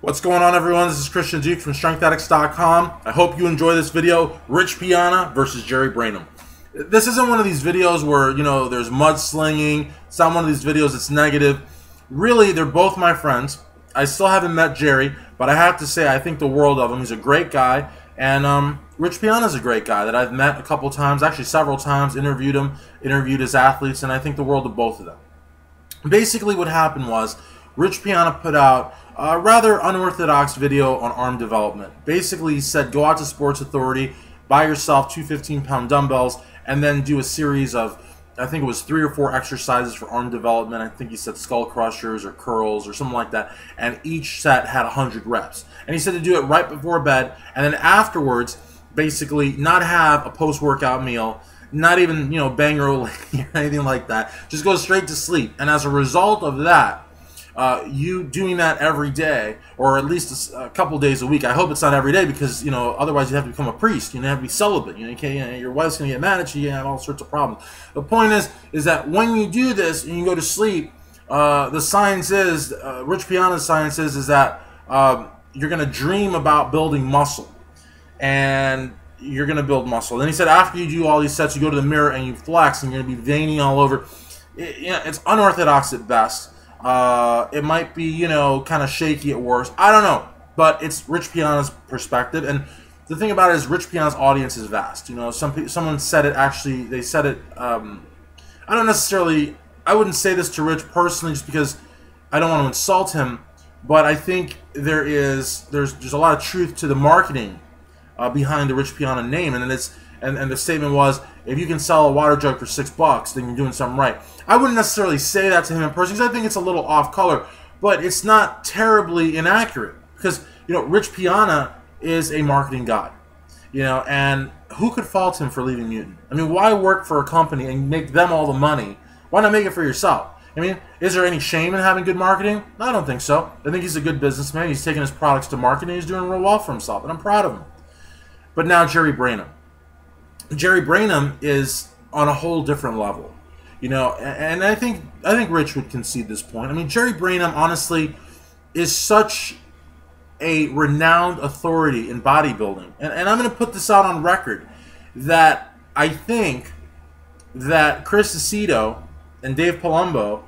What's going on, everyone? This is Christian Duke from StrengthAddicts.com. I hope you enjoy this video. Rich Piana versus Jerry Brainum. This isn't one of these videos where, there's mudslinging. It's not one of these videos that's negative. Really, they're both my friends. I still haven't met Jerry, but I have to say I think the world of him. He's a great guy. And Rich Piana's a great guy that I've met a couple times, actually several times, interviewed him, interviewed his athletes, and I think the world of both of them. Basically what happened was Rich Piana put out a rather unorthodox video on arm development. Basically, he said go out to Sports Authority, buy yourself two 15-pound dumbbells, and then do a series of, I think it was 3 or 4 exercises for arm development. I think he said skull crushers or curls or something like that, and each set had 100 reps. And he said to do it right before bed, and then afterwards, basically not have a post-workout meal, not even, bang or or anything like that. Just go straight to sleep. And as a result of that, you doing that every day, or at least a couple days a week. I hope it's not every day because, otherwise you have to become a priest. You have to be celibate. You can't, your wife's going to get mad at you. You have all sorts of problems. The point is that when you do this and you go to sleep, the science is, Rich Piana's science is that you're going to dream about building muscle. And you're going to build muscle. Then he said after you do all these sets, you go to the mirror and you flex and you're going to be veiny all over. It's unorthodox at best. It might be, kind of shaky at worst. I don't know. But it's Rich Piana's perspective. And the thing about it is Rich Piana's audience is vast. Someone said it actually, they said it, I wouldn't say this to Rich personally just because I don't want to insult him. But I think there's a lot of truth to the marketing behind the Rich Piana name, and the statement was, if you can sell a water jug for $6, then you're doing something right. I wouldn't necessarily say that to him in person because I think it's a little off color, but it's not terribly inaccurate because Rich Piana is a marketing god, and who could fault him for leaving Mutant? I mean, why work for a company and make them all the money? Why not make it for yourself? I mean, is there any shame in having good marketing? I don't think so. I think he's a good businessman. He's taking his products to market and he's doing real well for himself, and I'm proud of him. But now Jerry Brainum. Jerry Brainum is on a whole different level, and I think Rich would concede this point. I mean, Jerry Brainum honestly is such a renowned authority in bodybuilding, and I'm going to put this out on record that I think that Chris Aceto and Dave Palumbo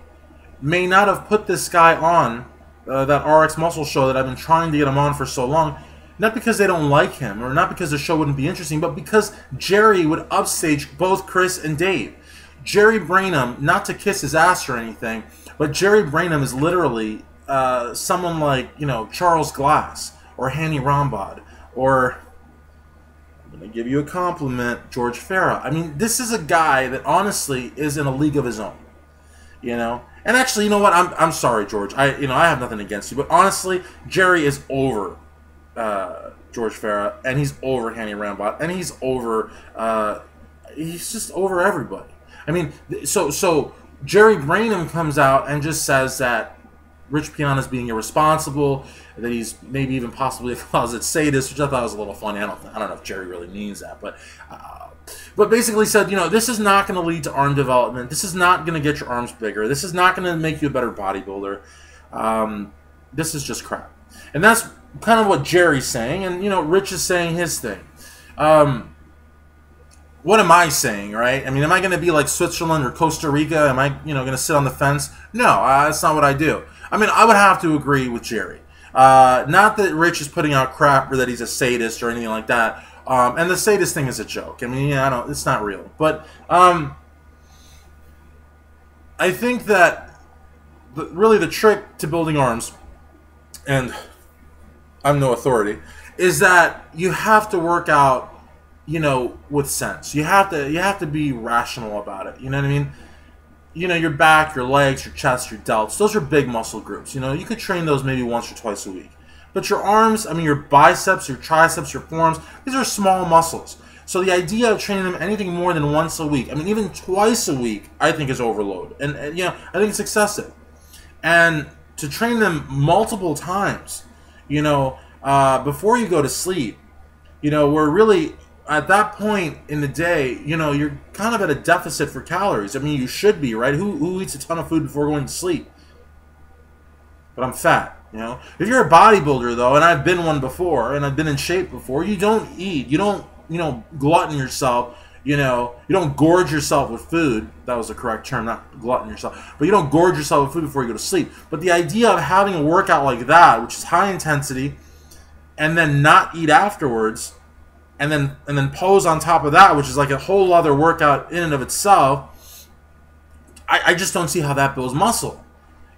may not have put this guy on that RX Muscle show that I've been trying to get him on for so long. Not because they don't like him, or not because the show wouldn't be interesting, but because Jerry would upstage both Chris and Dave. Jerry Brainum, not to kiss his ass or anything, but Jerry Brainum is literally someone like, Charles Glass, or Hanny Rambod, or, I'm going to give you a compliment, George Farah. I mean, this is a guy that honestly is in a league of his own, And actually, you know what? I'm sorry, George. I have nothing against you, but honestly, Jerry is over George Farah, and he's over Hanny Rambod, and he's just over everybody. I mean, so Jerry Brainum comes out and just says that Rich Piana is being irresponsible, that he's maybe even possibly a closet sadist, which I thought was a little funny. I don't know if Jerry really means that, but basically said, this is not going to lead to arm development. This is not going to get your arms bigger. This is not going to make you a better bodybuilder. This is just crap. And that's kind of what Jerry's saying, and Rich is saying his thing. What am I saying, right? I mean, am I going to be like Switzerland or Costa Rica? Am I, going to sit on the fence? No, that's not what I do. I mean, I would have to agree with Jerry. Not that Rich is putting out crap or that he's a sadist or anything like that. And the sadist thing is a joke. I mean, it's not real. But I think that really the trick to building arms, and I'm no authority, is that you have to work out, with sense. You have to be rational about it. You know what I mean? Your back, your legs, your chest, your delts, those are big muscle groups. You could train those maybe once or twice a week. But your arms, I mean, your biceps, your triceps, your forearms, these are small muscles. So the idea of training them anything more than once a week, I mean, even twice a week, I think is overload. And I think it's excessive. And to train them multiple times, before you go to sleep, we're really, at that point in the day, you're kind of at a deficit for calories. I mean, you should be, right? Who eats a ton of food before going to sleep? But I'm fat. You know, if you're a bodybuilder though, and I've been one before, and I've been in shape before, you don't eat, you don't, you know, glutton yourself. You know, you don't gorge yourself with food. That was the correct term, not glutton yourself. But you don't gorge yourself with food before you go to sleep. But the idea of having a workout like that, which is high intensity, and then not eat afterwards, and then pose on top of that, which is like a whole other workout in and of itself, I just don't see how that builds muscle.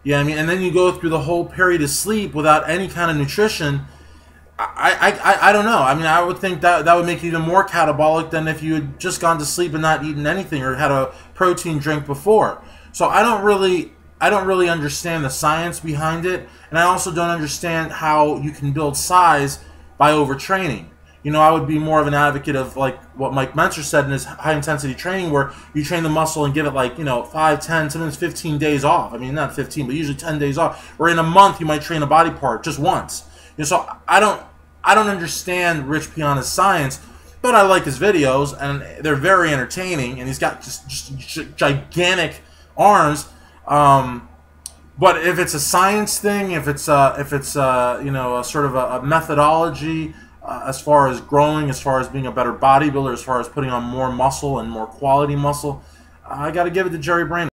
You know what I mean? And then you go through the whole period of sleep without any kind of nutrition. I don't know. I mean, I would think that would make you even more catabolic than if you had just gone to sleep and not eaten anything or had a protein drink before. So I don't really understand the science behind it, and I also don't understand how you can build size by overtraining. You know, I would be more of an advocate of like what Mike Mentzer said in his high intensity training, where you train the muscle and give it like, you know, 5, 10, sometimes 15 days off. I mean, not 15, but usually 10 days off. Or in a month, you might train a body part just once. You know, so I don't understand Rich Piana's science, but I like his videos, and they're very entertaining, and he's got just gigantic arms. But if it's a science thing, if it's you know, a sort of a methodology as far as growing, as far as being a better bodybuilder, as far as putting on more muscle and more quality muscle, I got to give it to Jerry Brainum.